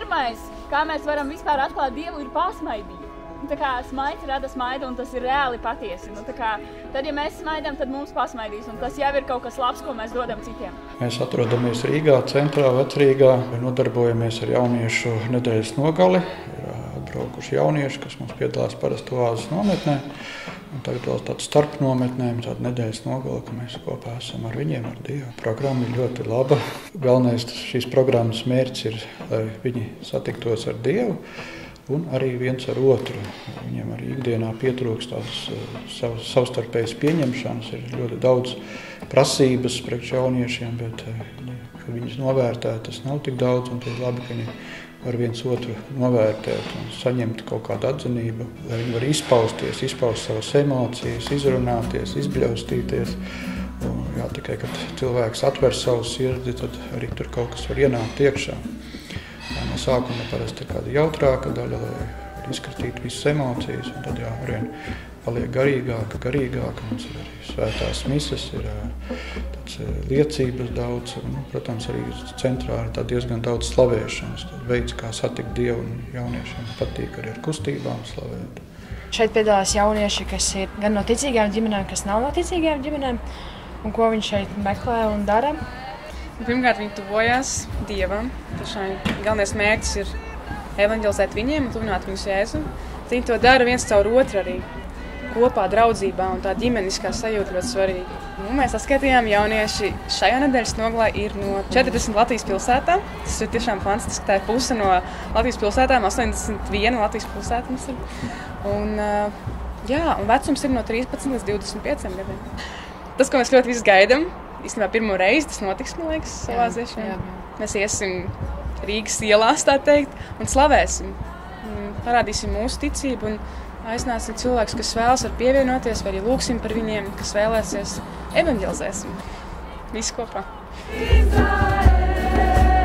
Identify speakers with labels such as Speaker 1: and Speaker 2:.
Speaker 1: pirmais, kā mēs varam vispār atklāt Dievu, ir pasmaidīt. Tā kā smaids rada smaidu, un tas ir reāli patiesi. Tad, ja mēs smaidām, tad mums pasmaidīs, un tas jau ir kaut kas labs, ko mēs dodam citiem.
Speaker 2: Mēs atrodamies Rīgā, centrā, Vecrīgā. Nodarbojamies ar jauniešu nedēļas nogali. Ir atbraukuši jaunieši, kas mums piedalās parasti oāzes nometnē. Un tagad vēl tāda starp nometnēm, tāda nedēļas nogali, ka mēs kopā esam ar viņiem, ar Dievu. Programma ir ļoti laba. Galvenais šīs programmas mērķis ir, lai viņi satiktos ar Dievu. Un arī viens ar otru. Viņiem arī ikdienā pietrūkst tādas savstarpējas pieņemšanas. Ir ļoti daudz prasības priekš jauniešiem, bet kad viņus novērtē, tas nav tik daudz. Un tie ir labi, ka viņi var viens otru novērtēt un saņemt kaut kādu atzinību, lai viņi var izpaust savas emocijas, izrunāties, izbļaustīties. Un, tikai, kad cilvēks atver savu sirdi, tad arī tur kaut kas var ienākt iekšā. No sākuma parasti ir kāda jautrāka daļa, lai izskatītu visas emocijas, un tad arvien paliek garīgāka. Mums ir arī svētās mises, ir tāds liecības daudz, un, protams, arī centrā ir diezgan daudz slavēšanas. Veids, kā satikt Dievu, un jauniešiem patīk arī ar kustībām slavēt.
Speaker 3: Šeit piedalās jaunieši, kas ir gan no ticīgām ģimenēm, kas nav no ticīgām ģimenēm, un ko viņi šeit meklē un dara.
Speaker 4: Pirmkārt, viņi tuvojās Dievam. Galvenais mērķis ir evanģelizēt viņiem un tuvināt viņus Jēzu. Viņi to dara viens caur otru arī kopā, draudzībā, un tā ģimeniskā sajūta ļoti svarīga. Mēs saskatījām jaunieši šajā nedēļas nogalē ir no 40 Latvijas pilsētām. Tas ir tiešām fantastiski. Tā ir puse no Latvijas pilsētām, 81 Latvijas pilsētām ir. Un vecums ir no 13 līdz 25 gadiem. Tas, ko mēs ļoti visi gaidām, īstenībā pirmo reizi tas notiks, man liekas, savā ziešana. Mēs iesim Rīgas ielās, tā teikt, un slavēsim. Parādīsim mūsu ticību un aicināsim cilvēkus, kas vēlas var pievienoties, vai arī lūgsim par viņiem, kas vēlēsies, evanģelizēsim. Visi kopā. Izraēl!